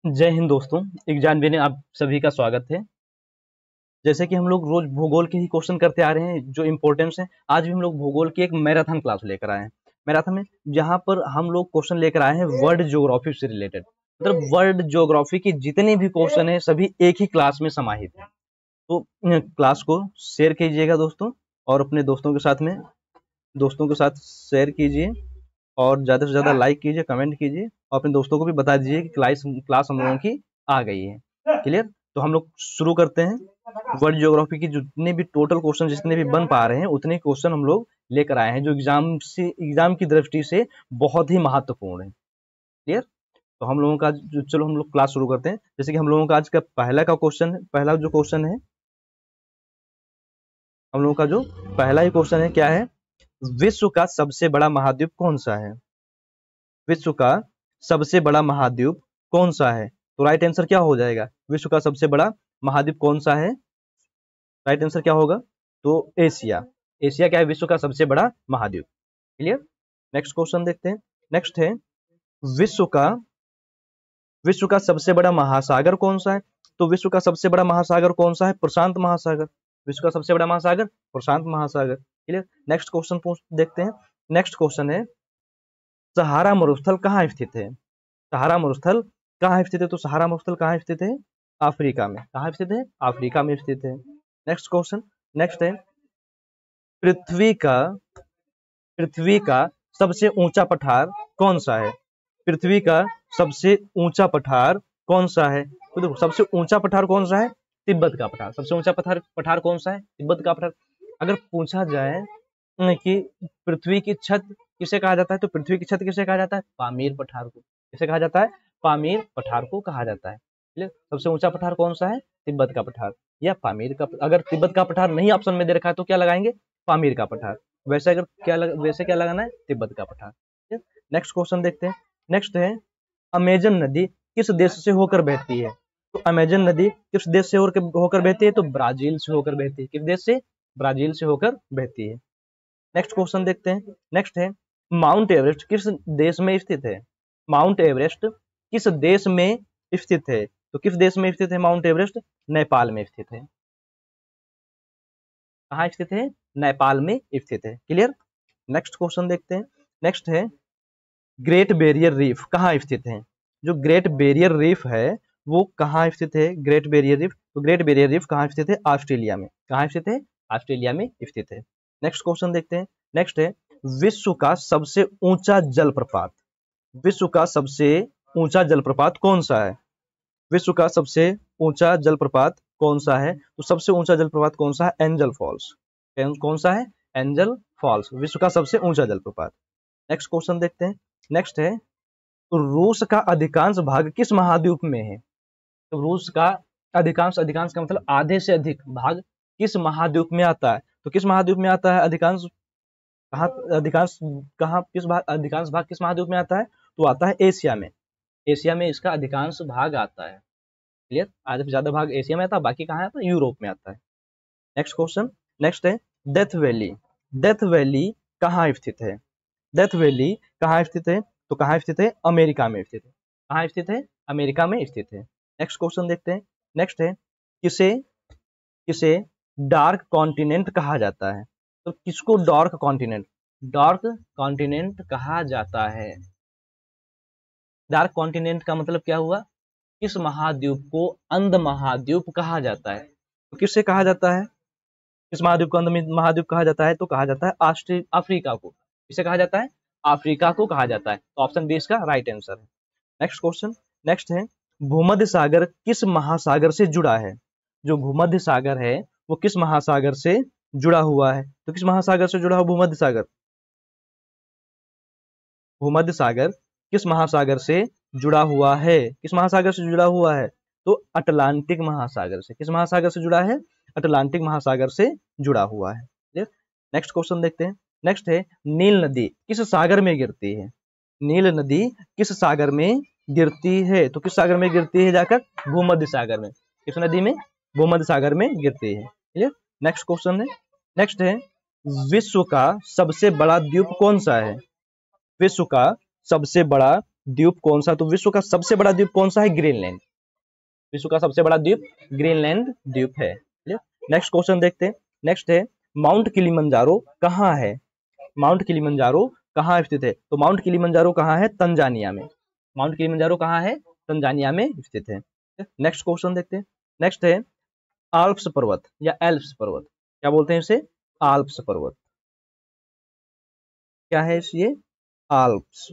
जय हिंद दोस्तों। एग्जाम में आप सभी का स्वागत है। जैसे कि हम लोग रोज भूगोल के ही क्वेश्चन करते आ रहे हैं जो इम्पोर्टेंस है। आज भी हम लोग भूगोल की एक मैराथन क्लास लेकर आए हैं। मैराथन में जहाँ पर हम लोग क्वेश्चन लेकर आए हैं वर्ल्ड ज्योग्राफी से रिलेटेड, मतलब वर्ल्ड ज्योग्राफी के जितने भी क्वेश्चन है सभी एक ही क्लास में समाहित है। तो क्लास को शेयर कीजिएगा दोस्तों, और अपने दोस्तों के साथ शेयर कीजिए, और ज़्यादा से ज़्यादा लाइक कीजिए, कमेंट कीजिए, और अपने दोस्तों को भी बता दीजिए कि क्लास हम लोगों की आ गई है। क्लियर? तो हम लोग शुरू करते हैं। वर्ल्ड ज्योग्राफी की जितने भी टोटल क्वेश्चन जितने भी बन पा रहे हैं उतने क्वेश्चन हम लोग लेकर आए हैं जो एग्जाम की दृष्टि से बहुत ही महत्वपूर्ण है। क्लियर? तो हम लोगों का चलो हम लोग क्लास शुरू करते हैं। जैसे कि हम लोगों का आज का पहला जो क्वेश्चन है, हम लोगों का जो पहला ही क्वेश्चन है क्या है? विश्व का सबसे बड़ा महाद्वीप कौन सा है? विश्व का सबसे बड़ा महाद्वीप कौन सा है? तो राइट आंसर क्या हो जाएगा? विश्व का सबसे बड़ा महाद्वीप कौन सा है? राइट आंसर क्या होगा? तो एशिया। एशिया क्या है? विश्व का सबसे बड़ा महाद्वीप। क्लियर? नेक्स्ट क्वेश्चन देखते हैं। नेक्स्ट है विश्व का सबसे बड़ा महासागर कौन सा है? तो विश्व का सबसे बड़ा महासागर कौन सा है? प्रशांत महासागर। विश्व का सबसे बड़ा महासागर प्रशांत महासागर। क्लियर? नेक्स्ट क्वेश्चन देखते हैं। नेक्स्ट क्वेश्चन है सहारा मरुस्थल कहाँ स्थित है? सहारा मरुस्थल कहाँ स्थित है? तो सहारा मरुस्थल कहाँ स्थित है? अफ्रीका में। कहाँ स्थित है? अफ्रीका में स्थित है। Next question. नेक्स्ट है पृथ्वी का सबसे ऊंचा पठार कौन सा है? पृथ्वी का सबसे ऊंचा पठार कौन सा है? तो देखो सबसे ऊंचा पठार कौन सा है? तिब्बत का पठार। सबसे ऊंचा पठार कौन सा है? तिब्बत का पठार। अगर पूछा जाए कि पृथ्वी की छत किसे कहा जाता है, तो पृथ्वी की छत किसे कहा जाता है? पामीर पठार को। किसे कहा जाता है? पामीर पठार को कहा जाता है। सबसे ऊंचा पठार कौन सा है? तिब्बत का पठार या पामीर का। अगर तिब्बत का पठार नहीं ऑप्शन में दे रखा है तो क्या लगाएंगे? पामीर का पठार। वैसे क्या लगाना है? तिब्बत का पठार। नेक्स्ट क्वेश्चन देखते हैं। नेक्स्ट है अमेजन नदी किस देश से होकर बहती है? तो अमेजन नदी किस देश से होकर बहती है? तो ब्राजील से होकर बहती है। किस देश से? ब्राजील से होकर बहती है। नेक्स्ट क्वेश्चन देखते हैं। नेक्स्ट है माउंट एवरेस्ट किस देश में स्थित है? माउंट एवरेस्ट किस देश में स्थित है? तो किस देश में स्थित है माउंट एवरेस्ट? नेपाल में स्थित है। कहाँ स्थित है? नेपाल में स्थित है। क्लियर? नेक्स्ट क्वेश्चन देखते हैं। नेक्स्ट है ग्रेट बैरियर रीफ कहाँ स्थित है? जो ग्रेट बैरियर रीफ है वो कहाँ स्थित है? ग्रेट बैरियर रीफ, तो ग्रेट बैरियर रीफ कहाँ स्थित है? ऑस्ट्रेलिया में। कहाँ स्थित है? ऑस्ट्रेलिया में स्थित है। नेक्स्ट क्वेश्चन देखते हैं। नेक्स्ट है विश्व का सबसे ऊंचा जलप्रपात। विश्व का सबसे ऊंचा जलप्रपात कौन सा है? विश्व का सबसे ऊंचा जलप्रपात कौन सा है? तो सबसे ऊंचा जलप्रपात कौन सा है? Angel Falls. कौन सा है? एंजल फॉल्स विश्व का सबसे ऊंचा जलप्रपात। नेक्स्ट क्वेश्चन देखते हैं। नेक्स्ट है रूस का अधिकांश भाग किस महाद्वीप में है? तो रूस का अधिकांश का मतलब आधे से अधिक भाग किस महाद्वीप में आता है? तो किस महाद्वीप में आता है अधिकांश? अधिकांश भाग किस महाद्वीप में आता है? तो आता है एशिया में। एशिया में इसका अधिकांश भाग आता है। क्लियर? आधे से ज्यादा भाग एशिया में आता है, बाकी कहाँ आता है? यूरोप में आता है। Next question. नेक्स्ट है डेथ वैली। डेथ वैली कहाँ स्थित है? डेथ वैली कहाँ स्थित है? तो कहाँ स्थित है? अमेरिका में स्थित है। कहाँ स्थित है? अमेरिका में स्थित है। नेक्स्ट क्वेश्चन देखते हैं। नेक्स्ट है किसे डार्क कॉन्टिनेंट कहा जाता है? तो किसको डार्क कॉन्टिनेंट कहा जाता है? डार्क कॉन्टिनेंट का मतलब क्या हुआ? किस महाद्वीप को अंध महाद्वीप कहा जाता है? तो किससे कहा जाता है? किस महाद्वीप को अंध महाद्वीप कहा जाता है? तो कहा जाता है अफ्रीका को। किसे कहा जाता है? अफ्रीका को कहा जाता है। तो ऑप्शन बी इसका राइट आंसर है। Next question. नेक्स्ट है भूमध्य सागर किस महासागर से जुड़ा है? जो भूमध्य सागर है वो किस महासागर से जुड़ा हुआ है? तो किस महासागर से जुड़ा हुआ भूमध्य सागर? भूमध्य सागर किस महासागर से जुड़ा हुआ है? किस महासागर से जुड़ा हुआ है? तो अटलांटिक महासागर से। किस महासागर से जुड़ा है? अटलांटिक महासागर से जुड़ा हुआ है। नेक्स्ट क्वेश्चन देखते हैं। नेक्स्ट है नील नदी किस सागर में गिरती है? नील नदी किस सागर में गिरती है? तो किस सागर में गिरती है? जाकर भूमध्य सागर में। किस नदी में? भूमध्य सागर में गिरती है। क्लियर? नेक्स्ट क्वेश्चन है। नेक्स्ट है विश्व का सबसे बड़ा द्वीप कौन सा है? विश्व का सबसे बड़ा द्वीप कौन सा? तो विश्व का सबसे बड़ा द्वीप कौन सा है? ग्रीनलैंड। विश्व का सबसे बड़ा द्वीप ग्रीनलैंड द्वीप है। नेक्स्ट क्वेश्चन देखते हैं। नेक्स्ट है माउंट किलिमंजारो कहाँ है? माउंट किलिमंजारो कहाँ स्थित है? तो माउंट किलिमंजारो कहाँ है? तंजानिया में। माउंट किलिमंजारो कहाँ है? तंजानिया में स्थित है। नेक्स्ट क्वेश्चन देखते हैं। नेक्स्ट है आल्प्स पर्वत या एल्प्स पर्वत, क्या बोलते हैं इसे? आल्प्स पर्वत। क्या है ये? आल्प्स।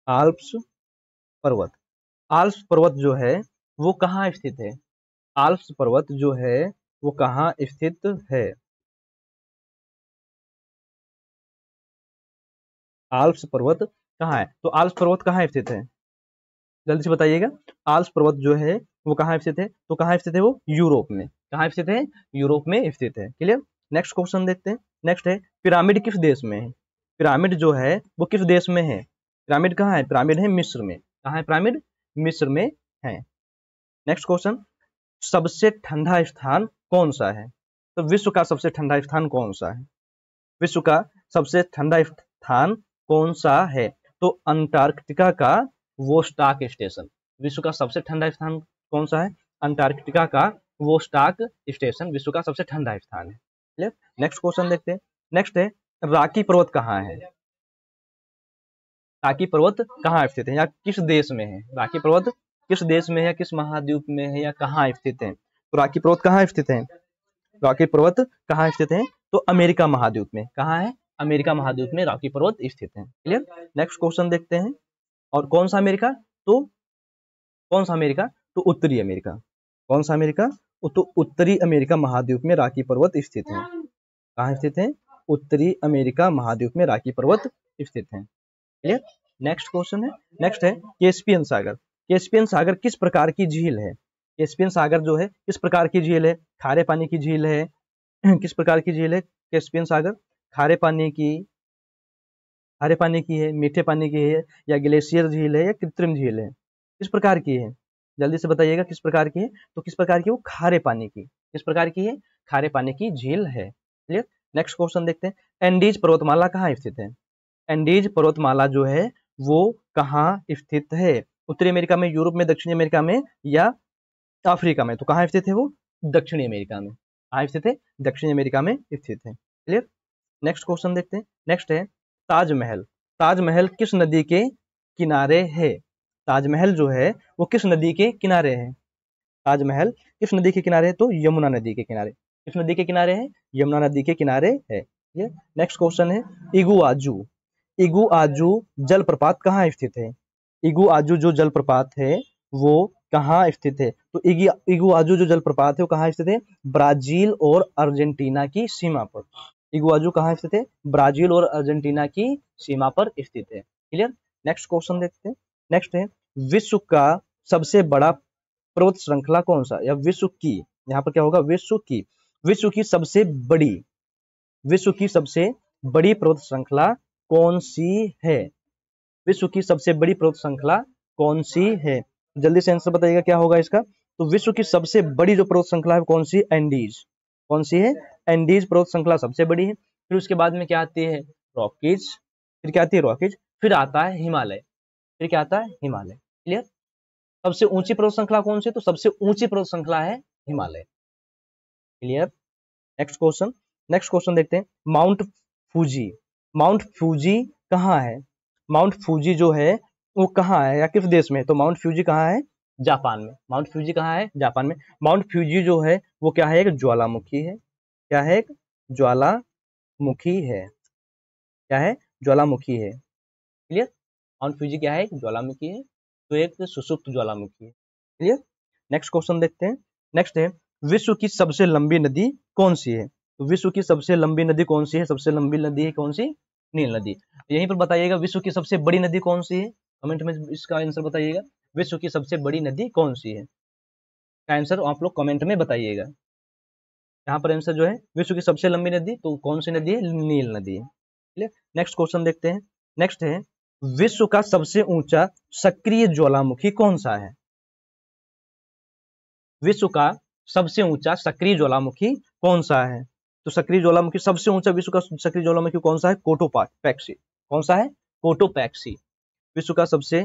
आल्प्स पर्वत। आल्प्स पर्वत जो है वो कहाँ स्थित है? आल्प्स पर्वत जो है वो कहाँ स्थित है? आल्प्स पर्वत कहाँ है? तो आल्प्स पर्वत कहाँ स्थित है? जल्दी से बताइएगा। आल्प्स पर्वत जो है वो कहाँ स्थित है? तो कहाँ स्थित है वो? यूरोप में। कहाँ स्थित है? यूरोप में स्थित है। क्लियर। नेक्स्ट क्वेश्चन देखते हैं। नेक्स्ट है पिरामिड किस देश में है? पिरामिड जो है वो किस देश में है? पिरामिड कहाँ है? पिरामिड है मिस्र में। कहाँ है पिरामिड? मिस्र में है। नेक्स्ट क्वेश्चन सबसे ठंडा स्थान कौन सा है? तो विश्व का सबसे ठंडा स्थान कौन सा है? विश्व का सबसे ठंडा स्थान कौन सा है? तो अंटार्कटिका का वोस्टाक स्टेशन। विश्व का सबसे ठंडा स्थान कौन सा है? अंटार्कटिका का वोस्टाक स्टेशन विश्व का सबसे ठंडा स्थान है। क्लियर। नेक्स्ट क्वेश्चन देखते हैं। नेक्स्ट है राकी पर्वत कहाँ है? राकी पर्वत कहाँ स्थित है या किस देश में है? राकी पर्वत किस देश में है, किस महाद्वीप में है या कहाँ स्थित है? तो राकी पर्वत कहाँ स्थित है? रॉकी पर्वत कहाँ स्थित है? तो अमेरिका महाद्वीप में। कहाँ है? अमेरिका महाद्वीप में रॉकी पर्वत स्थित है। क्लियर। नेक्स्ट क्वेश्चन देखते हैं। और कौन सा अमेरिका? तो कौन सा अमेरिका? तो उत्तरी अमेरिका। कौन सा अमेरिका? तो उत्तरी अमेरिका महाद्वीप में रॉकी पर्वत स्थित है। कहाँ स्थित है? उत्तरी अमेरिका महाद्वीप में रॉकी पर्वत स्थित है। क्लियर। नेक्स्ट क्वेश्चन है। नेक्स्ट है कैस्पियन सागर। कैस्पियन सागर किस प्रकार की झील है? कैस्पियन सागर जो है किस प्रकार की झील है? खारे पानी की झील है। किस प्रकार की झील है कैस्पियन सागर? खारे पानी की है, मीठे पानी की है या ग्लेशियर झील है या कृत्रिम झील है? किस प्रकार की है? जल्दी से बताइएगा किस प्रकार की है? तो किस प्रकार की? वो खारे पानी की। किस प्रकार की है? खारे पानी की झील है। क्लियर। नेक्स्ट क्वेश्चन देखते हैं। एंडीज पर्वतमाला कहाँ स्थित है? एंडीज पर्वतमाला जो है वो कहाँ स्थित है? उत्तरी अमेरिका में, यूरोप में, दक्षिणी अमेरिका में या अफ्रीका में? तो कहाँ स्थित है वो? दक्षिणी अमेरिका में। कहाँ स्थित है? दक्षिणी अमेरिका में स्थित है। क्लियर। नेक्स्ट क्वेश्चन देखते हैं। नेक्स्ट है ताजमहल। ताजमहल किस नदी के किनारे है? ताजमहल जो है वो किस नदी के किनारे है? ताजमहल किस नदी के किनारे है? तो यमुना नदी के किनारे। किस नदी के किनारे है? यमुना नदी के किनारे है। नेक्स्ट क्वेश्चन है इगुआजू। इगुआजू जलप्रपात कहाँ स्थित है? इगुआजू जो जलप्रपात है वो कहाँ स्थित है? तो इगुआजू जो जलप्रपात है वो कहाँ स्थित है? ब्राजील और अर्जेंटीना की सीमा पर। इगुआजू कहाँ स्थित है? ब्राजील और अर्जेंटीना की सीमा पर स्थित है। क्लियर। नेक्स्ट क्वेश्चन देखते हैं। नेक्स्ट है विश्व का सबसे बड़ा पर्वत श्रृंखला कौन सा? या विश्व की, यहाँ पर क्या होगा? विश्व की सबसे बड़ी, विश्व की सबसे बड़ी पर्वत श्रृंखला कौन सी है? विश्व की सबसे बड़ी पर्वत श्रृंखला कौन सी है? जल्दी से आंसर बताइएगा क्या होगा इसका। तो विश्व की सबसे बड़ी जो पर्वत श्रृंखला है कौन सी? एंडीज। कौन सी है? एंडीज पर्वत श्रृंखला सबसे बड़ी है। फिर उसके बाद में क्या आती है? रॉकीज। फिर क्या आती है? रॉकीज। फिर आता है हिमालय। फिर क्या आता है? हिमालय। क्लियर। सबसे ऊंची पर्वत श्रृंखला कौन सी? तो सबसे ऊंची पर्वत श्रृंखला है Himalaya. Clear. Next question. Next question देखते हैं। Mount Fuji. माउंट फूजी कहाँ है? माउंट फूजी जो है वो कहाँ है या किस देश में? तो माउंट फ्यूजी कहाँ है? जापान में। माउंट फ्यूजी कहाँ है? जापान में। माउंट फ्यूजी जो है वो क्या है? एक ज्वालामुखी है। क्या है? एक ज्वालामुखी है। क्या है? ज्वालामुखी है। क्लियर। माउंट फ्यूजी क्या है? एक ज्वालामुखी है। तो एक सुषुप्त ज्वालामुखी है। क्लियर। नेक्स्ट क्वेश्चन देखते हैं। नेक्स्ट है विश्व की सबसे लंबी नदी कौन सी है? तो विश्व की सबसे लंबी नदी कौन सी है? सबसे लंबी नदी है कौन सी? नील नदी। यहीं पर बताइएगा विश्व की सबसे बड़ी नदी कौन सी है? कमेंट में इसका आंसर बताइएगा। विश्व की सबसे बड़ी नदी कौन सी है? का आंसर आप लोग कमेंट में बताइएगा। यहाँ पर आंसर जो है विश्व की सबसे लंबी नदी तो कौन सी नदी है? नील नदी है। क्लियर। नेक्स्ट क्वेश्चन देखते हैं। नेक्स्ट है विश्व का सबसे ऊंचा सक्रिय ज्वालामुखी कौन सा है? विश्व का सबसे ऊंचा सक्रिय ज्वालामुखी कौन सा है? तो सक्रिय ज्वालामुखी सबसे ऊंचा विश्व का सक्रिय ज्वालामुखी कौन सा है? कोटोपैक्सी। कौन सा है? कोटोपैक्सी। विश्व का सबसे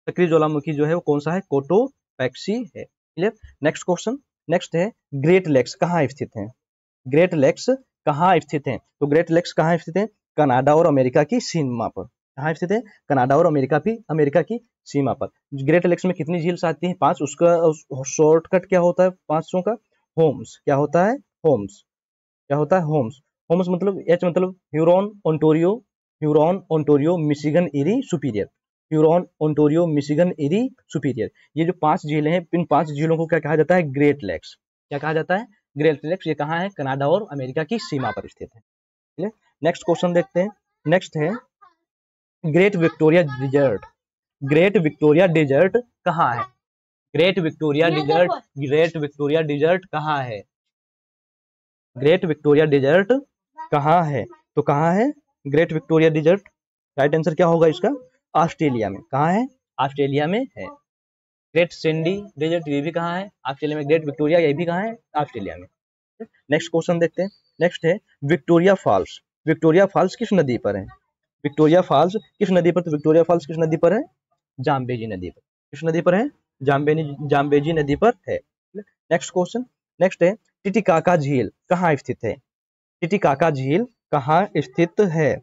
सक्रिय ज्वालामुखी जो है वो कौन सा है? कोटोपैक्सी है। क्लियर। नेक्स्ट क्वेश्चन, नेक्स्ट है ग्रेट लेक्स कहाँ स्थित है? ग्रेट लेक्स कहाँ स्थित है? तो ग्रेट लेक्स कहाँ स्थित है? कनाडा और अमेरिका की सीमा पर। कहाँ स्थित है? कनाडा और अमेरिका की सीमा पर। ग्रेट लेक्स में कितनी झील्स आती हैं? 5। उसका शॉर्टकट क्या होता है 500 का? होम्स। क्या होता है? होम्स। क्या होता है? होम्स। होम्स मतलब एच मतलब Huron Ontario Michigan eri superior. Huron Ontario Michigan eri superior. ये जो 5 झीलें हैं, इन 5 झीलों को क्या कहा जाता है? Great Lakes. क्या कहा जाता है? Great Lakes. ये कहाँ है? कनाडा और अमेरिका की सीमा पर स्थित है। नेक्स्ट क्वेश्चन देखते हैं। नेक्स्ट है Great Victoria Desert. Great Victoria Desert कहाँ है? Great Victoria Desert, Great Victoria Desert कहाँ है? ग्रेट विक्टोरिया डिजर्ट कहाँ है? तो कहाँ है Great Victoria Desert? Right answer क्या होगा इसका? ऑस्ट्रेलिया में। कहाँ है? ऑस्ट्रेलिया में है। ग्रेट सिंडी डेजर्ट ये भी कहाँ है? ऑस्ट्रेलिया में। ग्रेट विक्टोरिया ये भी कहाँ है? ऑस्ट्रेलिया में। नेक्स्ट क्वेश्चन देखते हैं। नेक्स्ट है विक्टोरिया फॉल्स। विक्टोरिया फॉल्स किस नदी पर है? विक्टोरिया फॉल्स किस नदी पर? तो विक्टोरिया फॉल्स किस नदी पर है? जाम्बेजी नदी पर। किस नदी पर है? जाम्बेजी नदी पर है। नेक्स्ट क्वेश्चन, नेक्स्ट है टिटिकाका झील कहाँ स्थित है? टिटिकाका झील कहाँ स्थित है?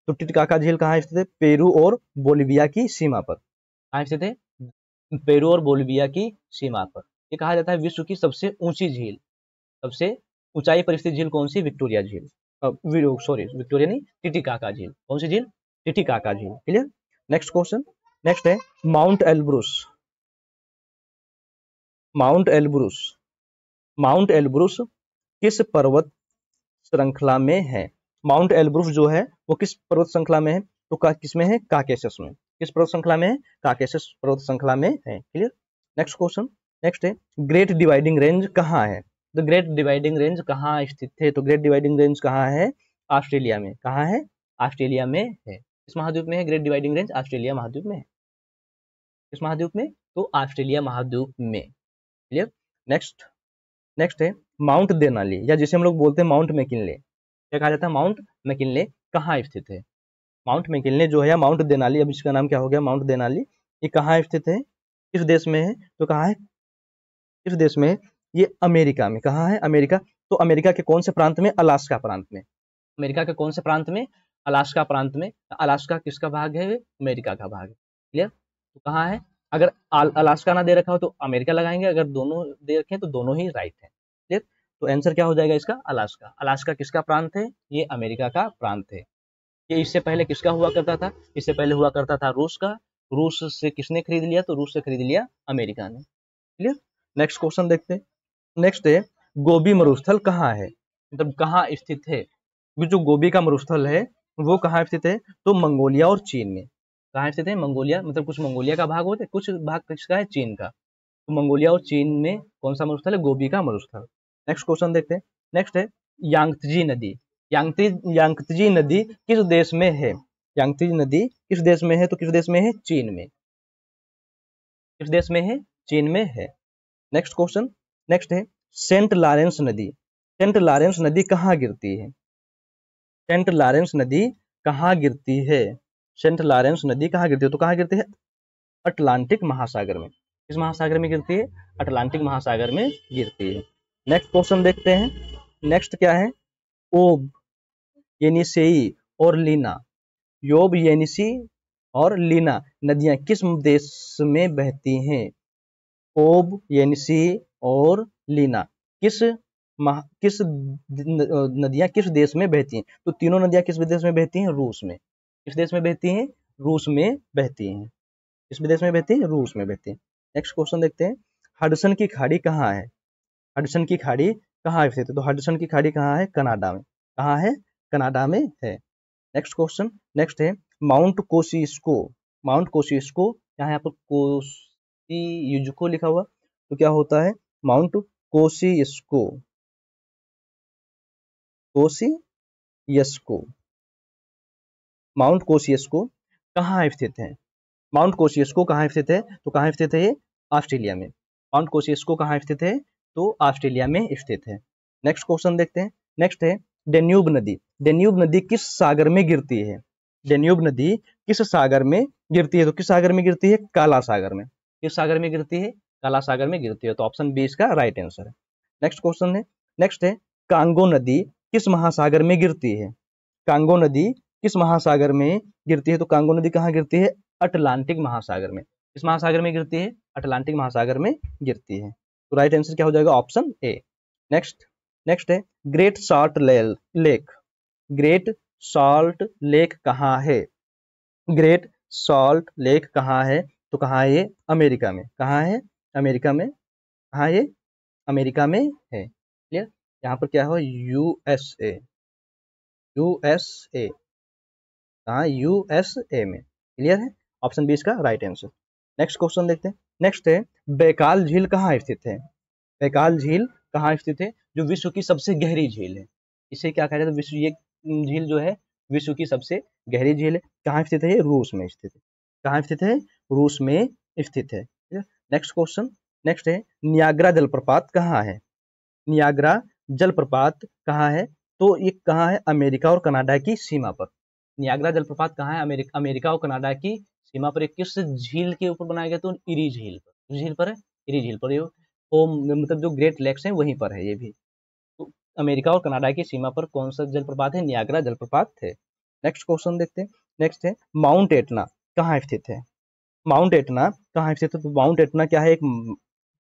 तो टिटिकाका झील कहाँ स्थित है? पेरू और बोलिविया की सीमा पर। कहाँ स्थित है? पेरू और बोलिविया की सीमा पर। ये कहा जाता है विश्व की सबसे ऊंची झील। सबसे ऊंचाई पर स्थित झील कौन सी? विक्टोरिया झील। सॉरी विक्टोरिया नहीं, टिटिकाका झील। कौन सी झील? टिटिकाका झील। क्लियर। नेक्स्ट क्वेश्चन, नेक्स्ट है mount Elbrus. Mount Elbrus, mount Elbrus किस पर्वत श्रृंखला में है? माउंट एल्ब्रुस जो है वो किस पर्वत श्रृंखला में है? तो किसमें है? काकेशस में। किस पर्वत श्रृंखला में है? काकेशस पर्वत श्रृंखला में है। क्लियर। नेक्स्ट क्वेश्चन, नेक्स्ट है ग्रेट डिवाइडिंग रेंज कहाँ है? द ग्रेट डिवाइडिंग रेंज कहाँ स्थित है? तो ग्रेट डिवाइडिंग रेंज कहाँ है? ऑस्ट्रेलिया में। कहाँ है? ऑस्ट्रेलिया में है। किस महाद्वीप में है ग्रेट डिवाइडिंग रेंज? ऑस्ट्रेलिया महाद्वीप में है। किस महाद्वीप में? तो ऑस्ट्रेलिया महाद्वीप में। क्लियर। नेक्स्ट, नेक्स्ट है माउंट देनाली, या जिसे हम लोग बोलते हैं माउंट मैकिनले। क्या कहा जाता है? माउंट मैकिनले कहाँ स्थित है? माउंट मैकिनले जो है या माउंट देनाली, अब इसका नाम क्या हो गया? Mount Denali. ये कहाँ स्थित है? किस देश में है? तो कहाँ है? किस देश में है? ये अमेरिका में। कहाँ है? अमेरिका। तो अमेरिका के कौन से प्रांत में? अलास्का प्रांत में। अमेरिका के कौन से प्रांत में? अलास्का प्रांत में। अलास्का किसका भाग है? अमेरिका का भाग है। क्लियर। तो कहाँ है? अगर अलास्का ना दे रखा हो तो अमेरिका लगाएंगे, अगर दोनों दे रखे हैं तो दोनों ही राइट है। क्लियर। तो आंसर क्या हो जाएगा इसका? अलास्का। अलास्का किसका प्रांत है? ये अमेरिका का प्रांत है। ये इससे पहले किसका हुआ करता था? इससे पहले हुआ करता था रूस का। रूस से किसने खरीद लिया? तो रूस से खरीद लिया अमेरिका ने। क्लियर। नेक्स्ट क्वेश्चन देखते हैं। नेक्स्ट है गोबी मरुस्थल कहाँ है? मतलब कहाँ स्थित है? जो गोबी का मरुस्थल है वो कहाँ स्थित है? तो मंगोलिया और चीन में। कहाँ स्थित है? मंगोलिया मतलब कुछ मंगोलिया का भाग होता है, कुछ भाग किसका है? चीन का। तो मंगोलिया और चीन में कौन सा मरुस्थल है? गोबी का मरुस्थल। नेक्स्ट क्वेश्चन देखते हैं। नेक्स्ट है यांगत्जी नदी। यांगत्जी नदी किस देश में है? यांगत्जी नदी किस देश में है? तो किस देश में है? चीन में। किस देश में है? चीन में है। नेक्स्ट क्वेश्चन, नेक्स्ट है सेंट लॉरेंस नदी। सेंट लॉरेंस नदी कहाँ गिरती है? सेंट लॉरेंस नदी कहाँ गिरती है? सेंट लॉरेंस नदी कहाँ गिरती है? तो कहाँ गिरती है? अटलांटिक महासागर में। किस महासागर में गिरती है? अटलांटिक महासागर में गिरती है। नेक्स्ट क्वेश्चन देखते हैं। नेक्स्ट क्या है? ओब, येनिसेई और लीना। योब, येनिसी और लीना नदियां किस देश में बहती हैं? ओब, येनिसी और लीना किस नदियां किस देश में बहती हैं? तो तीनों नदियां किस देश में बहती हैं? रूस में। किस देश में बहती हैं? रूस में बहती हैं। किस देश में बहती हैं? रूस में बहती हैं। नेक्स्ट क्वेश्चन देखते हैं। हडसन की खाड़ी कहाँ है? हडसन की खाड़ी कहाँ स्थित है? तो हडसन की खाड़ी कहाँ है? कनाडा में। कहाँ है? कनाडा में है। नेक्स्ट क्वेश्चन, नेक्स्ट है माउंट कोसिस्को। माउंट कोसिस्को, यहाँ पर कोसियुज्को लिखा हुआ, तो क्या होता है? माउंट कोसिस्को। कोसियस्को, माउंट कोसियस्को कहाँ स्थित है? माउंट कोसियस्को कहाँ स्थित है? तो कहाँ स्थित है? ये ऑस्ट्रेलिया में। माउंट कोसियस्को कहाँ स्थित है? तो ऑस्ट्रेलिया में स्थित है। नेक्स्ट क्वेश्चन देखते हैं। नेक्स्ट है डेन्यूब नदी। डेन्यूब नदी किस सागर में गिरती है? डेन्यूब नदी किस सागर में गिरती है? तो किस सागर में गिरती है? काला सागर में। किस सागर में गिरती है? काला सागर में गिरती है। तो ऑप्शन बी इसका राइट आंसर है। नेक्स्ट क्वेश्चन है, नेक्स्ट है कांगो नदी किस महासागर में गिरती है? कांगो नदी किस महासागर में गिरती है? तो कांगो नदी कहाँ गिरती है? अटलांटिक महासागर में। किस महासागर में गिरती है? अटलांटिक महासागर में गिरती है। तो राइट आंसर क्या हो जाएगा? Option A. नेक्स्ट नेक्स्ट है great salt lake. Great salt lake कहाँ है? ग्रेट सॉल्ट लेक कहाँ है? तो कहाँ है ये? अमेरिका में। कहाँ है? अमेरिका में। कहाँ ये? अमेरिका में है। क्लियर? यहाँ पर क्या हो? यूएसए। यूएसए। कहाँ? यूएसए में। क्लियर है? ऑप्शन बी इसका राइट आंसर। नेक्स्ट क्वेश्चन देखते हैं। नेक्स्ट है बैकाल झील कहाँ स्थित है? बैकाल झील कहाँ स्थित है? जो विश्व की सबसे गहरी झील है। इसे क्या कहा जाता है? विश्व, ये झील जो है विश्व की सबसे गहरी झील है। कहाँ स्थित है? ये रूस में स्थित है। कहाँ स्थित है? रूस में स्थित है। नेक्स्ट क्वेश्चन, नेक्स्ट है नियाग्रा जलप्रपात कहाँ है? नियाग्रा जलप्रपात कहाँ है? तो ये कहाँ है? अमेरिका और कनाडा की सीमा पर। नियाग्रा जलप्रपात कहाँ है? अमेरिका और कनाडा की सीमा पर। किस झील के ऊपर बनाया गया? तो इरी झील पर। झील पर है? इरी झील पर। ये मतलब जो ग्रेट लेक्स हैं वहीं पर है ये भी। तो अमेरिका और कनाडा की सीमा पर कौन सा जलप्रपात है? नियाग्रा जलप्रपात है। नेक्स्ट क्वेश्चन देखते हैं। नेक्स्ट है माउंट एटना कहाँ स्थित है? माउंट एटना कहाँ स्थित है? तो माउंट एटना क्या है?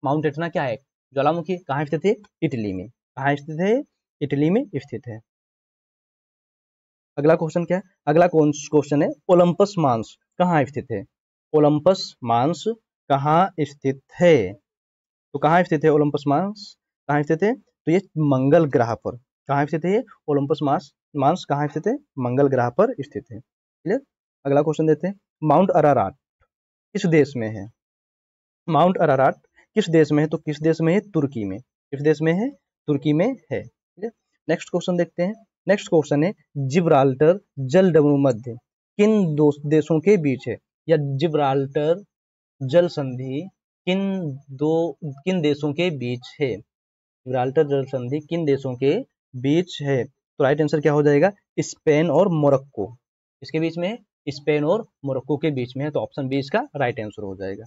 माउंट एटना क्या है? ज्वालामुखी। कहाँ स्थित है? इटली में। कहाँ स्थित है? इटली में स्थित है। अगला क्वेश्चन क्या है? अगला क्वेश्चन है ओलंपस मांस कहाँ स्थित है? ओलंपस मांस कहाँ स्थित है? तो कहाँ स्थित है ओलंपस मांस? कहाँ स्थित है? तो ये मंगल ग्रह पर। कहाँ स्थित है ये ओलंपस मांस कहाँ स्थित है? मंगल ग्रह पर स्थित है। क्लियर? अगला क्वेश्चन देते हैं माउंट अराराट किस देश में है? माउंट अराराट किस देश में है? तो किस देश में है? तुर्की में। किस देश में है? तुर्की में है। नेक्स्ट क्वेश्चन देखते हैं। नेक्स्ट क्वेश्चन है जिब्राल्टर जलमध्य किन दो देशों के बीच है? या जिब्राल्टर जल संधि किन देशों के बीच है? जिब्राल्टर जल संधि किन देशों के बीच है? तो राइट आंसर क्या हो जाएगा? स्पेन और मोरक्को। इसके बीच में है? स्पेन और मोरक्को के बीच में है। तो ऑप्शन बी इसका राइट आंसर हो जाएगा।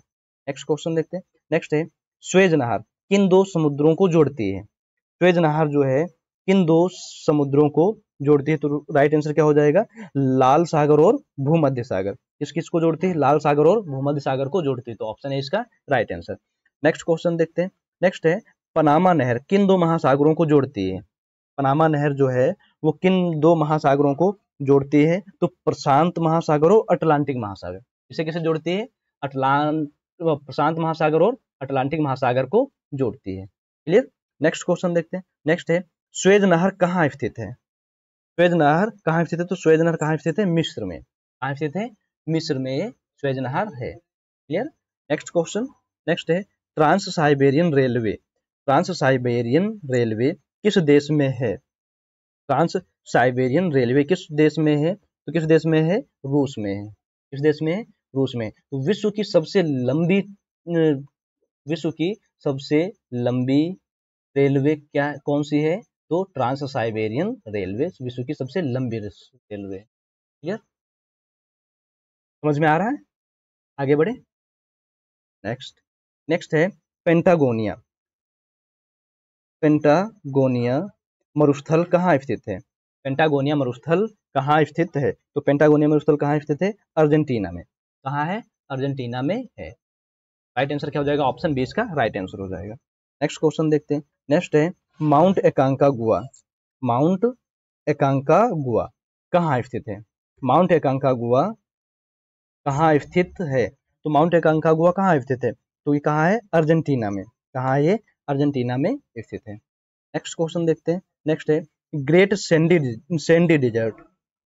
नेक्स्ट क्वेश्चन देखते हैं। नेक्स्ट है स्वेज नहर किन दो समुद्रों को जोड़ती है? स्वेज नहर जो है किन दो समुद्रों को जोड़ती है? तो राइट आंसर क्या हो जाएगा? लाल सागर और भूमध्य सागर। किस किस को जोड़ती है? लाल सागर और भूमध्य सागर को जोड़ती है। तो ऑप्शन है इसका राइट आंसर। नेक्स्ट क्वेश्चन देखते हैं। नेक्स्ट है पनामा नहर किन दो महासागरों को जोड़ती है? पनामा नहर जो है वो किन दो महासागरों को जोड़ती है? तो प्रशांत महासागर और अटलांटिक महासागर। इसे कैसे जोड़ती है? प्रशांत महासागर और अटलांटिक महासागर को जोड़ती है। क्लियर? नेक्स्ट क्वेश्चन देखते हैं। नेक्स्ट है स्वेज नहर कहाँ स्थित है? स्वेज नहर कहाँ स्थित है? तो स्वेज नहर कहाँ स्थित है? मिस्र में। कहाँ स्थित है? मिस्र में स्वेज नहर है। क्लियर? नेक्स्ट क्वेश्चन, नेक्स्ट है Trans Siberian Railway. Trans Siberian Railway किस देश में है? ट्रांस साइबेरियन रेलवे किस देश में है? तो किस देश में है? रूस में है। किस देश में है? रूस में। तो विश्व की सबसे लंबी रेलवे क्या कौन सी है? तो ट्रांस साइबेरियन रेलवे विश्व की सबसे लंबी रेलवे। क्लियर? समझ में आ रहा है? आगे बढ़े। नेक्स्ट नेक्स्ट है पेंटागोनिया। पेंटागोनिया मरुस्थल कहाँ स्थित है? पेंटागोनिया मरुस्थल कहाँ स्थित है? तो पेंटागोनिया मरुस्थल कहाँ स्थित है? अर्जेंटीना में। कहाँ है? अर्जेंटीना में है। राइट आंसर क्या हो जाएगा? ऑप्शन बी इसका राइट आंसर हो जाएगा। नेक्स्ट क्वेश्चन देखते हैं। नेक्स्ट है माउंट एकांकागुआ। माउंट एकांकागुआ कहाँ स्थित है? माउंट एकांकागुआ कहाँ स्थित है? तो माउंट एकांकागुआ कहाँ स्थित है? तो ये कहाँ है? अर्जेंटीना में। कहाँ है ये? अर्जेंटीना में स्थित है। नेक्स्ट क्वेश्चन देखते हैं। नेक्स्ट है Great Sandy Desert.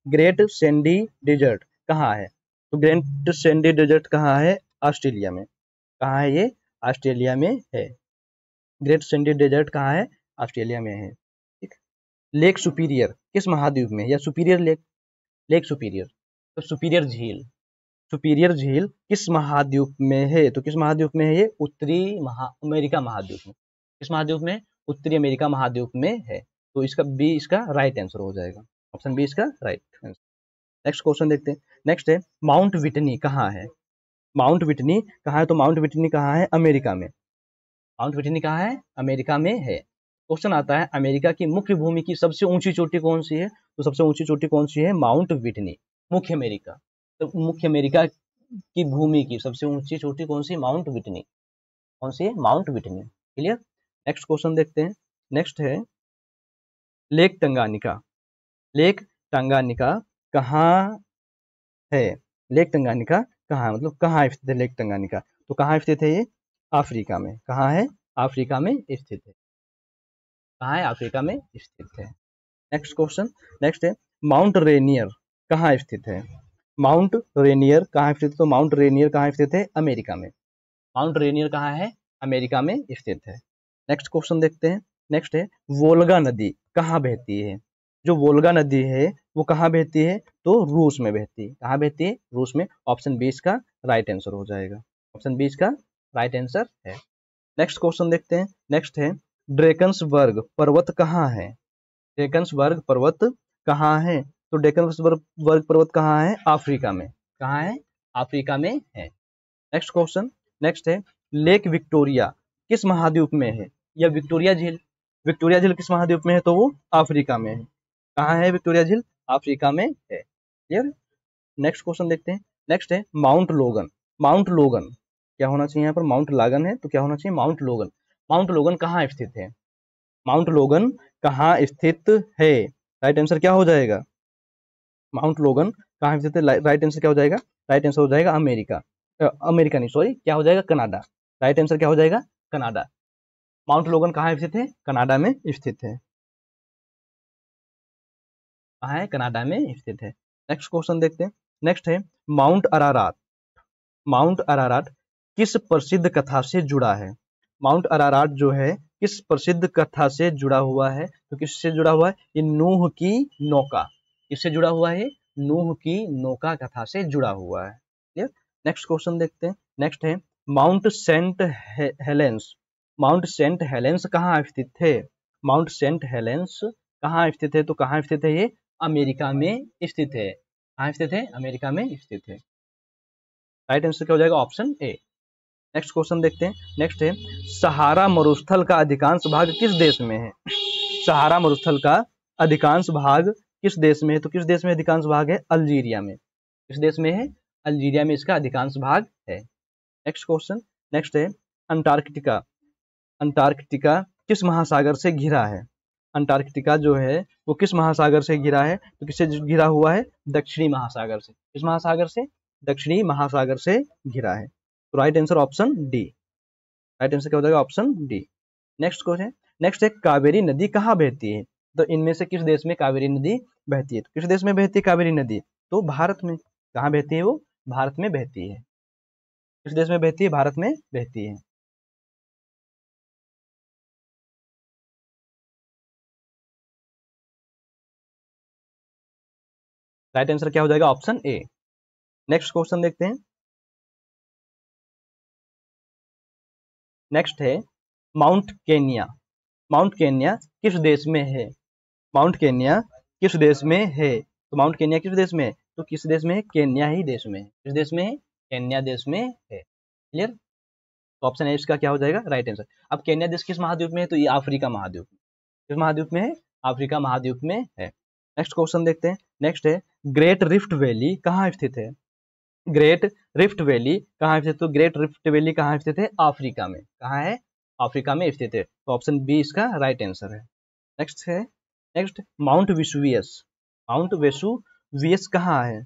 Great Sandy Desert कहाँ है? तो ग्रेट सैंडी डिजर्ट कहाँ है? ऑस्ट्रेलिया में। कहाँ है ये? ऑस्ट्रेलिया में है। ग्रेट सैंडी डिजर्ट कहाँ है? ऑस्ट्रेलिया में है। ठीक। लेक सुपीरियर किस महाद्वीप में? या सुपीरियर लेक, लेक सुपीरियर, तो सुपीरियर झील, सुपीरियर झील किस महाद्वीप में है? तो किस महाद्वीप में है ये? उत्तरी अमेरिका महाद्वीप में। किस महाद्वीप में? उत्तरी अमेरिका महाद्वीप में है। तो इसका बी इसका राइट आंसर हो जाएगा, ऑप्शन बी इसका राइट आंसर। नेक्स्ट क्वेश्चन देखते हैं। नेक्स्ट है माउंट विटनी कहाँ है? माउंट विटनी कहाँ है? तो माउंट विटनी कहाँ है? अमेरिका में। माउंट विटनी कहाँ है? अमेरिका में है। क्वेश्चन आता है अमेरिका की मुख्य भूमि की सबसे ऊंची चोटी कौन सी है? तो सबसे ऊंची चोटी कौन सी है? Mount Whitney. मुख्य अमेरिका, तो मुख्य अमेरिका की भूमि की सबसे ऊंची चोटी कौन सी? Mount Whitney. कौन सी है? Mount Whitney. Clear. Next question देखते हैं। नेक्स्ट है लेक टंगानिका। लेक टंगानिका कहाँ है? लेक टंगानिका कहाँ है, मतलब कहाँ स्थित है लेक टंगानिका? तो कहाँ स्थित है ये? अफ्रीका में। कहाँ है? अफ्रीका में स्थित है। कहाँ है? अफ्रीका में स्थित है। Next question. नेक्स्ट है माउंट रेनियर कहाँ स्थित है? माउंट रेनियर कहाँ स्थित है? तो माउंट रेनियर कहाँ स्थित है? अमेरिका में। माउंट रेनियर कहाँ है? अमेरिका में स्थित है। नेक्स्ट क्वेश्चन देखते हैं। नेक्स्ट है वोल्गा नदी कहाँ बहती है? जो वोल्गा नदी है वो कहाँ बहती है? तो रूस में बहती है। कहाँ बहती है? रूस में। ऑप्शन बी इसका राइट आंसर हो जाएगा। ऑप्शन बी इसका राइट आंसर है। नेक्स्ट क्वेश्चन देखते हैं। नेक्स्ट है ड्रेकन्सबर्ग पर्वत कहाँ है? ड्रेकन्सबर्ग पर्वत कहाँ है? तो ड्रेकन्सबर्ग पर्वत कहाँ है? अफ्रीका में। कहाँ है? अफ्रीका में है। Next question. नेक्स्ट है लेक विक्टोरिया किस महाद्वीप में है? या विक्टोरिया झील, विक्टोरिया झील किस महाद्वीप में है? तो वो अफ्रीका में है। कहाँ है विक्टोरिया झील? अफ्रीका में है। क्लियर। नेक्स्ट क्वेश्चन देखते हैं। नेक्स्ट है माउंट लोगन। माउंट लोगन क्या होना चाहिए? यहाँ पर माउंट लागन है तो क्या होना चाहिए? माउंट लोगन। माउंट लोगन कहाँ स्थित है? माउंट लोगन कहाँ स्थित है? राइट आंसर क्या हो जाएगा? माउंट लोगन कहाँ स्थित है? राइट आंसर क्या हो जाएगा? राइट आंसर हो जाएगा अमेरिका। अमेरिका नहीं, सॉरी, क्या हो जाएगा? कनाडा। राइट आंसर क्या हो जाएगा? कनाडा। माउंट लोगन कहाँ स्थित है? कनाडा में स्थित है। कहाँ है? कनाडा में स्थित है। नेक्स्ट क्वेश्चन देखते हैं। नेक्स्ट है माउंट अरारात। माउंट अरारात किस प्रसिद्ध कथा से जुड़ा है? माउंट अरारात जो है किस प्रसिद्ध कथा से जुड़ा हुआ है? तो किससे जुड़ा हुआ है? ये नूह की नौका। किससे जुड़ा हुआ है? नूह की नौका कथा से जुड़ा हुआ है। क्लियर। नेक्स्ट क्वेश्चन देखते हैं। नेक्स्ट है Mount Saint Helens. Mount Saint Helens कहाँ स्थित है? माउंट सेंट हेलेंस कहाँ स्थित है? तो कहाँ स्थित है ये? अमेरिका में स्थित है। कहाँ स्थित है? अमेरिका में स्थित है। राइट आंसर क्या हो जाएगा? Option A. नेक्स्ट क्वेश्चन देखते हैं। नेक्स्ट है सहारा मरुस्थल का अधिकांश भाग किस देश में है? सहारा मरुस्थल का अधिकांश भाग किस देश में है? तो किस देश में अधिकांश भाग है? अल्जीरिया में। किस देश में है? अल्जीरिया में इसका अधिकांश भाग है। Next question. नेक्स्ट है अंटार्कटिका। अंटार्कटिका किस महासागर से घिरा है? अंटार्कटिका जो है वो किस महासागर से घिरा है? तो किससे घिरा हुआ है? दक्षिणी महासागर से। किस महासागर से? दक्षिणी महासागर से घिरा है। तो right answer option D. Right answer क्या हो जाएगा? Option D. Next question. Next है कावेरी नदी कहाँ बहती है? तो इनमें से किस देश में कावेरी नदी बहती है? तो किस देश में बहती है कावेरी नदी? तो भारत में। कहाँ बहती है वो? भारत में बहती है। किस देश में बहती है? भारत में बहती है। राइट आंसर क्या हो जाएगा? Option A. नेक्स्ट क्वेश्चन देखते हैं। नेक्स्ट है माउंट केन्या। माउंट केन्या किस देश में है? माउंट केन्या किस देश में है? तो माउंट केन्या किस देश में है? तो किस देश में है? केन्या ही देश में है। किस देश में है? केन्या देश में है। क्लियर। तो ऑप्शन ए इसका क्या हो जाएगा? Right answer. अब केन्या देश किस महाद्वीप में है? तो ये अफ्रीका महाद्वीप में। किस महाद्वीप में है? अफ्रीका महाद्वीप में है। नेक्स्ट क्वेश्चन देखते हैं। नेक्स्ट है ग्रेट रिफ्ट वैली कहाँ स्थित है? ग्रेट रिफ्ट वैली कहाँ स्थित है? तो ग्रेट रिफ्ट वैली कहाँ स्थित है? अफ्रीका में। कहाँ है? अफ्रीका में स्थित है। तो ऑप्शन बी इसका राइट आंसर है। नेक्स्ट है next mount Vesuvius. Mount Vesuvius कहाँ है?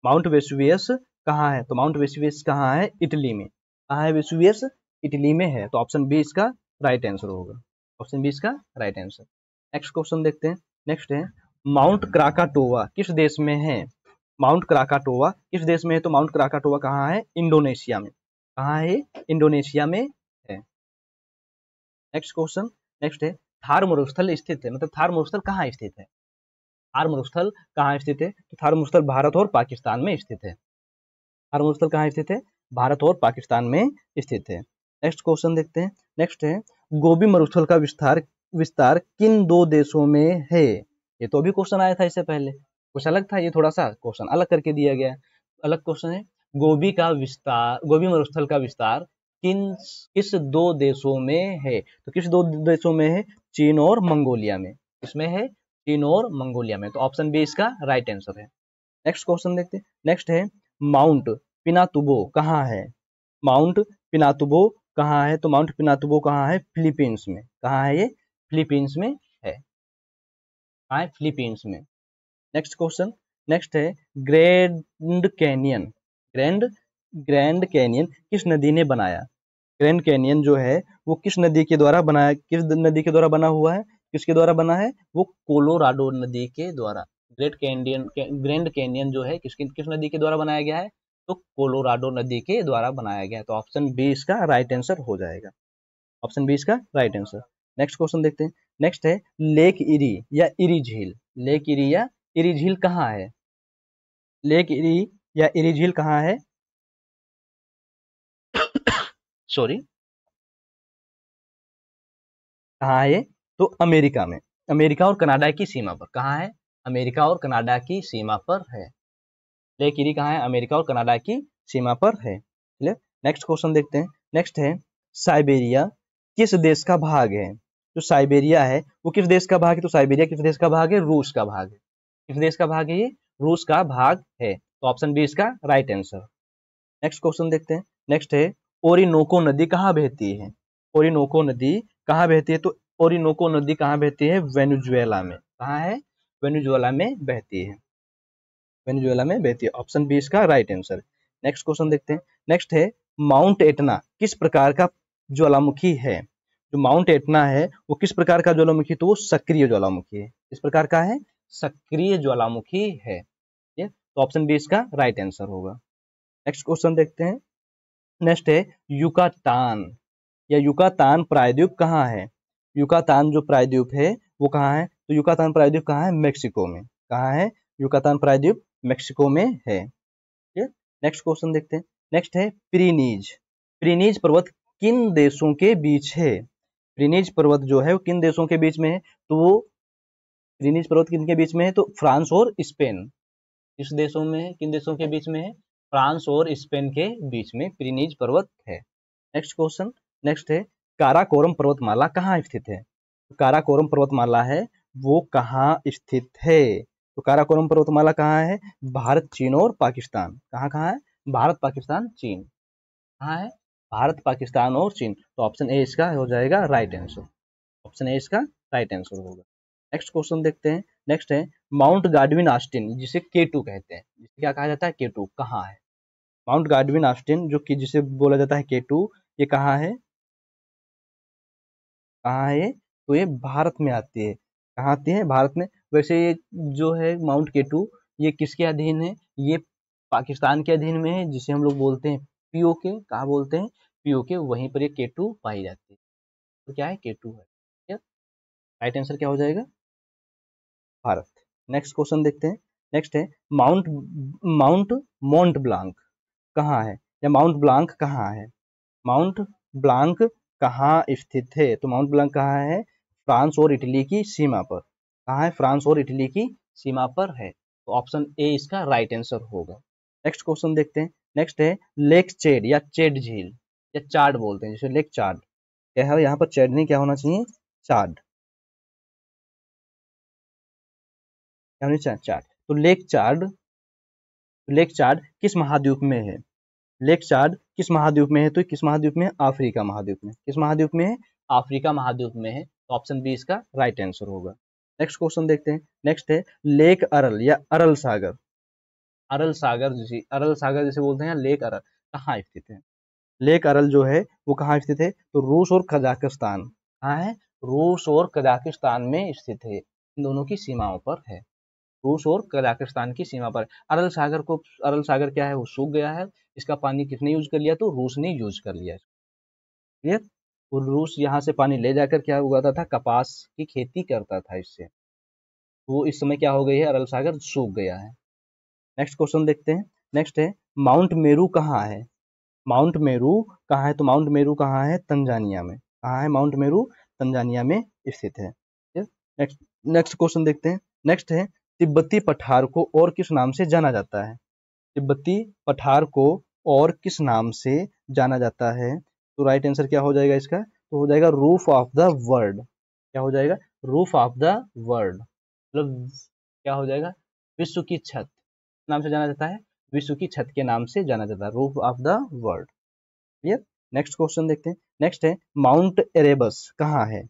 माउंट वेसुवियस कहाँ है? तो माउंट वेसुवियस कहाँ है? इटली में। कहाँ है वेसुवियस? इटली में है। तो ऑप्शन बी इसका राइट आंसर होगा। ऑप्शन बी इसका राइट आंसर। नेक्स्ट क्वेश्चन देखते हैं। नेक्स्ट है माउंट क्राकाटोवा किस देश में है? माउंट क्राकाटोवा किस देश में है? तो माउंट क्राकाटोवा कहाँ है? इंडोनेशिया में। कहाँ है? इंडोनेशिया में है। Next question. नेक्स्ट है थार मरुस्थल स्थित है, मतलब थार मरुस्थल कहाँ स्थित है? थार मरुस्थल कहाँ स्थित है? तो थार मरुस्थल भारत और पाकिस्तान में स्थित है। थार मरुस्थल कहाँ स्थित है? भारत और पाकिस्तान में स्थित है। नेक्स्ट क्वेश्चन देखते हैं। नेक्स्ट है गोबी मरुस्थल का विस्तार विस्तार किन दो देशों में है? ये तो अभी क्वेश्चन आया था इससे पहले, कुछ अलग था, ये थोड़ा सा क्वेश्चन अलग करके दिया गया है। अलग क्वेश्चन है, गोबी मरुस्थल का विस्तार किस दो देशों में है? तो किस दो देशों में है? चीन और मंगोलिया में। इसमें है चीन और मंगोलिया में, तो ऑप्शन बी इसका राइट आंसर है। नेक्स्ट क्वेश्चन देखते हैं। नेक्स्ट है, माउंट पिनातुबो कहाँ है? माउंट पिनातुबो कहाँ है? तो माउंट पिनातुबो कहाँ है? फिलीपींस में। कहाँ है ये? फिलीपींस में है। कहाँ है? फिलीपींस में। नेक्स्ट क्वेश्चन, नेक्स्ट है, grand canyon grand grand canyon किस नदी ने बनाया? ग्रैंड कैनियन जो है वो किस नदी के द्वारा बनाया, किस नदी के द्वारा बना हुआ है? किसके द्वारा बना है? वो कोलोराडो नदी के द्वारा। ग्रैंड कैनियन जो है किस नदी के द्वारा बनाया गया है? तो कोलोराडो नदी के द्वारा बनाया गया है। तो ऑप्शन बी इसका राइट आंसर हो जाएगा। ऑप्शन बी इसका राइट आंसर। नेक्स्ट क्वेश्चन देखते हैं। नेक्स्ट है, लेक इरी या इरी झील। लेक इरी या इरी झील कहाँ है? लेक इरी या इरी झील कहाँ है? सॉरी, कहाँ है ये? तो अमेरिका में। अमेरिका और कनाडा की सीमा पर। कहाँ है? अमेरिका और कनाडा की सीमा पर है। लेक इरी कहाँ है? अमेरिका और कनाडा की सीमा पर है। चलिए नेक्स्ट क्वेश्चन देखते हैं। नेक्स्ट है, साइबेरिया किस देश का भाग है? जो साइबेरिया है वो किस देश का भाग है? तो साइबेरिया किस देश का भाग है? रूस का भाग है। किस देश का भाग है ये? रूस का भाग है। तो ऑप्शन बी इसका राइट आंसर। नेक्स्ट क्वेश्चन देखते हैं। नेक्स्ट है, ओरिनोको नदी कहाँ बहती है? ओरिनोको नदी कहाँ बहती है? तो ओरिनोको नदी कहाँ बहती है? वेनेजुएला में। कहाँ है? वेनेजुएला में बहती है। वेनेजुएला में बहती है। ऑप्शन बी इसका राइट आंसर। नेक्स्ट क्वेश्चन देखते हैं। नेक्स्ट है, माउंट एटना किस प्रकार का ज्वालामुखी है? जो माउंट एटना है वो किस प्रकार का ज्वालामुखी? तो वो सक्रिय ज्वालामुखी है। किस प्रकार का है? सक्रिय ज्वालामुखी है। तो ऑप्शन बी इसका राइट आंसर होगा। नेक्स्ट क्वेश्चन देखते हैं। नेक्स्ट है, युकातान या युकातान प्रायद्वीप कहाँ है? युकातान जो प्रायद्वीप है वो कहाँ है? तो युकातान प्रायद्वीप कहाँ है? मेक्सिको में। कहाँ है? युकातान प्रायद्वीप मेक्सिको में है। नेक्स्ट क्वेश्चन देखते हैं। नेक्स्ट है, पिरीनीज पिरीनीज पर्वत किन देशों के बीच है? पिरीनीज पर्वत जो है वो किन देशों के बीच में है? तो वो पिरीनीज पर्वत किन के बीच में है? तो फ्रांस और स्पेन। किस देशों में है? किन देशों के बीच में है? फ्रांस और स्पेन के बीच में पिरीनीज पर्वत है। नेक्स्ट क्वेश्चन, नेक्स्ट है, काराकोरम पर्वतमाला कहाँ स्थित है? काराकोरम पर्वतमाला है वो कहाँ स्थित है? तो काराकोरम पर्वतमाला कहाँ है? भारत, चीन और पाकिस्तान। कहाँ कहाँ है? भारत, पाकिस्तान, चीन। कहाँ है? भारत, पाकिस्तान और चीन। तो ऑप्शन ए इसका हो जाएगा राइट आंसर। ऑप्शन ए इसका राइट आंसर होगा। नेक्स्ट क्वेश्चन देखते हैं। नेक्स्ट है, माउंट गाडविन ऑस्टिन जिसे K2 कहते हैं, जिसे क्या कहा जाता है? K2 कहाँ है? माउंट गाडविन ऑस्टिन जो कि जिसे बोला जाता है K2, ये कहाँ है? कहाँ है ये? तो ये भारत में आती है। कहाँ आती है? भारत में। वैसे ये जो है माउंट K2, ये किसके अधीन है? ये पाकिस्तान के अधीन में है, जिसे हम लोग बोलते हैं POK। कहाँ बोलते हैं? POK। वहीं पर ये K2 पाई जाती है। तो क्या है? K2 है। ठीक है, राइट आंसर क्या हो जाएगा? भारत। नेक्स्ट क्वेश्चन देखते हैं। नेक्स्ट है, माउंट माउंट मोंट ब्लांक कहाँ है? या माउंट ब्लांक कहाँ है? माउंट ब्लांक कहाँ स्थित है? तो माउंट ब्लांक कहाँ है? फ्रांस और इटली की सीमा पर। कहाँ है? फ्रांस और इटली की सीमा पर है। तो ऑप्शन ए इसका राइट आंसर होगा। नेक्स्ट क्वेश्चन देखते हैं। नेक्स्ट है, लेक चेड या चेड झील या चाड बोलते हैं जिसे, लेक चाड। क्या है यहाँ पर? चेड नहीं, क्या होना चाहिए? चाड। क्या होना चाहिए? चाड। तो लेक चाड किस महाद्वीप में है? लेक चाड किस महाद्वीप में है? तो किस महाद्वीप में है? अफ्रीका महाद्वीप में। किस महाद्वीप में है? अफ्रीका महाद्वीप में है। तो ऑप्शन बी इसका राइट आंसर होगा। नेक्स्ट क्वेश्चन देखते हैं। नेक्स्ट है, लेक अरल या अरल सागर। अरल सागर जिसे बोलते हैं, लेक अरल कहाँ स्थित है? लेक अरल जो है वो कहाँ स्थित है? तो रूस और कजाकिस्तान। कहाँ है? रूस और कजाकिस्तान में स्थित है। इन दोनों की सीमाओं पर है। रूस और कजाकिस्तान की सीमा पर। अरल सागर क्या है? वो सूख गया है। इसका पानी किसने यूज कर लिया? तो रूस ने यूज कर लिया। क्लियर? और रूस यहाँ से पानी ले जाकर क्या उगाता था? कपास की खेती करता था इससे। वो इस समय क्या हो गई है? अरल सागर सूख गया है। नेक्स्ट क्वेश्चन देखते हैं। नेक्स्ट है, माउंट मेरू कहाँ है? माउंट मेरू कहाँ है? तो माउंट मेरू कहाँ है? तंजानिया में। कहाँ है माउंट मेरू? तंजानिया में स्थित है। नेक्स्ट नेक्स्ट क्वेश्चन देखते हैं। नेक्स्ट है तिब्बती पठार को और किस नाम से जाना जाता है? तिब्बती पठार को और किस नाम से जाना जाता है? तो राइट आंसर क्या हो जाएगा इसका? तो हो जाएगा रूफ ऑफ द वर्ल्ड। क्या हो जाएगा? रूफ ऑफ द वर्ल्ड, मतलब क्या हो जाएगा? विश्व की छत नाम से जाना जाता है, विश्व की छत के नाम से जाना जाता है, roof of the world. Clear? Next question देखते हैं। नेक्स्ट है माउंट एरेबस कहाँ है?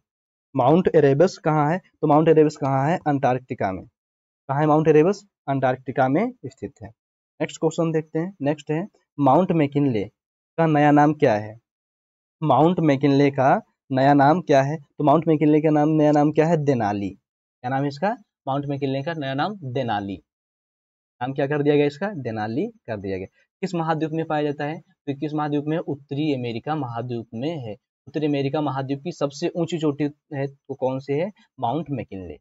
माउंट एरेबस कहाँ है? तो माउंट एरेबस कहाँ है? अंटार्कटिका में। कहाँ है माउंट एरेबस? अंटार्कटिका में स्थित है। नेक्स्ट क्वेश्चन देखते हैं। नेक्स्ट है माउंट मैकिनले का नया नाम क्या है? माउंट मैकिनले का नया नाम क्या है? तो माउंट मैकिनले का नया नाम क्या है? देनाली। क्या नाम है इसका? माउंट मैकिनले का नया नाम देनाली। नाम क्या कर दिया गया इसका? देनाली कर दिया गया। किस महाद्वीप में पाया जाता है? तो किस महाद्वीप में? उत्तरी अमेरिका महाद्वीप में है। उत्तरी अमेरिका महाद्वीप की सबसे ऊंची चोटी है तो कौन सी है? Mount McKinley.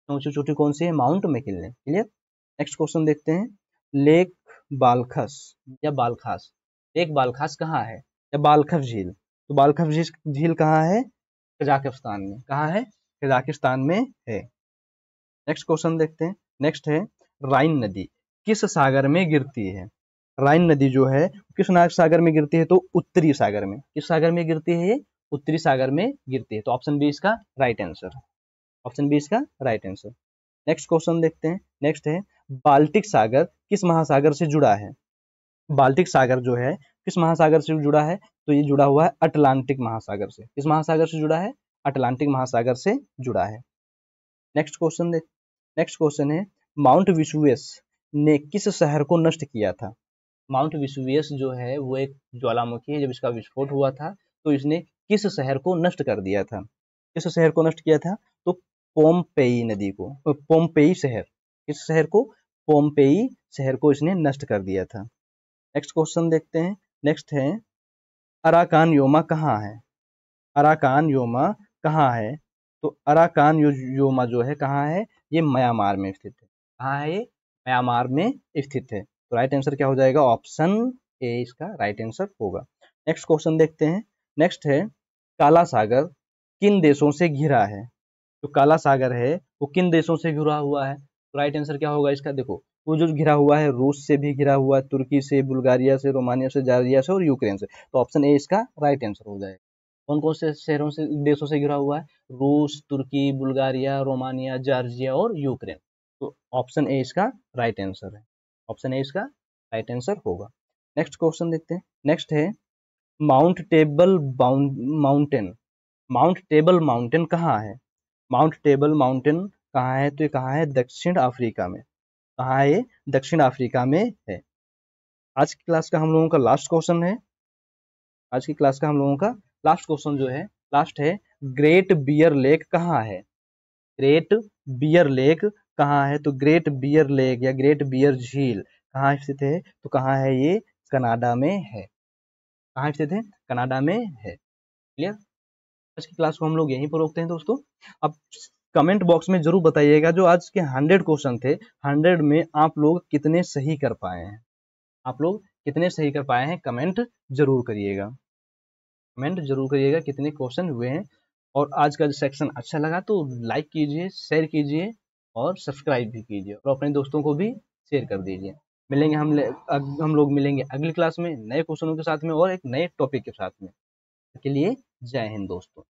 ऊंची चोटी कौन सी है? Mount McKinley. Clear? Next question देखते हैं। लेक बालखस या बालखास, लेक बालखास कहाँ है? या बालखस झील, तो बालखस झील कहाँ है? कजाकिस्तान में। कहाँ है? कजाकिस्तान में है। नेक्स्ट क्वेश्चन देखते हैं। नेक्स्ट है राइन नदी किस सागर में गिरती है? राइन नदी जो है किस सागर में गिरती है? तो उत्तरी सागर में। किस सागर में गिरती है ये? उत्तरी सागर में गिरती है। तो ऑप्शन बी इसका राइट आंसर। ऑप्शन बी इसका राइट आंसर। नेक्स्ट क्वेश्चन देखते हैं। नेक्स्ट है बाल्टिक सागर किस महासागर से जुड़ा है? बाल्टिक सागर जो है किस महासागर से जुड़ा है? तो ये जुड़ा हुआ है अटलांटिक महासागर से। किस महासागर से जुड़ा है? अटलांटिक महासागर से जुड़ा है। नेक्स्ट क्वेश्चन देख नेक्स्ट क्वेश्चन है माउंट विसुवियस ने किस शहर को नष्ट किया था? माउंट विसुवियस जो है वो एक ज्वालामुखी है। जब इसका विस्फोट हुआ था तो इसने किस शहर को नष्ट कर दिया था? किस शहर को नष्ट किया था? तो पोम्पेई नदी को, पोम्पेई शहर। किस शहर को? पोम्पेई शहर को इसने नष्ट कर दिया था। नेक्स्ट क्वेश्चन देखते हैं। नेक्स्ट है अराकान योमा कहाँ है? अराकान योमा कहाँ है? तो अराकान योमा जो है कहाँ है? ये म्यांमार में स्थित है। कहाँ है ये? म्यांमार में स्थित है। तो राइट आंसर क्या हो जाएगा? ऑप्शन ए इसका राइट आंसर होगा। नेक्स्ट क्वेश्चन देखते हैं। नेक्स्ट है काला सागर किन देशों से घिरा है? तो काला सागर है वो किन देशों से घिरा हुआ है? तो राइट आंसर क्या होगा इसका? देखो वो जो घिरा हुआ है रूस से भी घिरा हुआ है, तुर्की से, बुल्गारिया से, रोमानिया से, जॉर्जिया से और यूक्रेन से। तो ऑप्शन ए इसका राइट आंसर हो जाएगा। कौन कौन से शहरों से, देशों से घिरा हुआ है? रूस, तुर्की, बुल्गारिया, रोमानिया, जॉर्जिया और यूक्रेन। तो ऑप्शन ए इसका राइट आंसर है। ऑप्शन ए इसका राइट आंसर होगा। नेक्स्ट क्वेश्चन देखते हैं। नेक्स्ट है mount table mountain. Mount table mountain कहाँ है? माउंट टेबल माउंटेन कहाँ है? तो ये कहाँ है? दक्षिण अफ्रीका में। कहाँ है ये? दक्षिण अफ्रीका में है। आज की क्लास का हम लोगों का लास्ट क्वेश्चन है। आज की क्लास का हम लोगों का लास्ट क्वेश्चन जो है, लास्ट है ग्रेट बियर लेक कहाँ है? ग्रेट बियर लेक कहाँ है? तो ग्रेट बियर लेक या ग्रेट बियर झील कहाँ स्थित है? तो कहाँ है ये? कनाडा में है। कहाँ स्थित है? कनाडा में है। क्लियर? आज की क्लास को हम लोग यहीं पर रोकते हैं दोस्तों। अब कमेंट बॉक्स में जरूर बताइएगा जो आज के 100 क्वेश्चन थे, 100 में आप लोग कितने सही कर पाए हैं? आप लोग कितने सही कर पाए हैं? कमेंट जरूर करिएगा। कमेंट जरूर करिएगा कितने क्वेश्चन हुए हैं। और आज का सेक्शन अच्छा लगा तो लाइक कीजिए, शेयर कीजिए और सब्सक्राइब भी कीजिए और अपने दोस्तों को भी शेयर कर दीजिए। मिलेंगे हम लोग मिलेंगे अगली क्लास में नए क्वेश्चनों के साथ में और एक नए टॉपिक के साथ में। के लिए जय हिंद दोस्तों।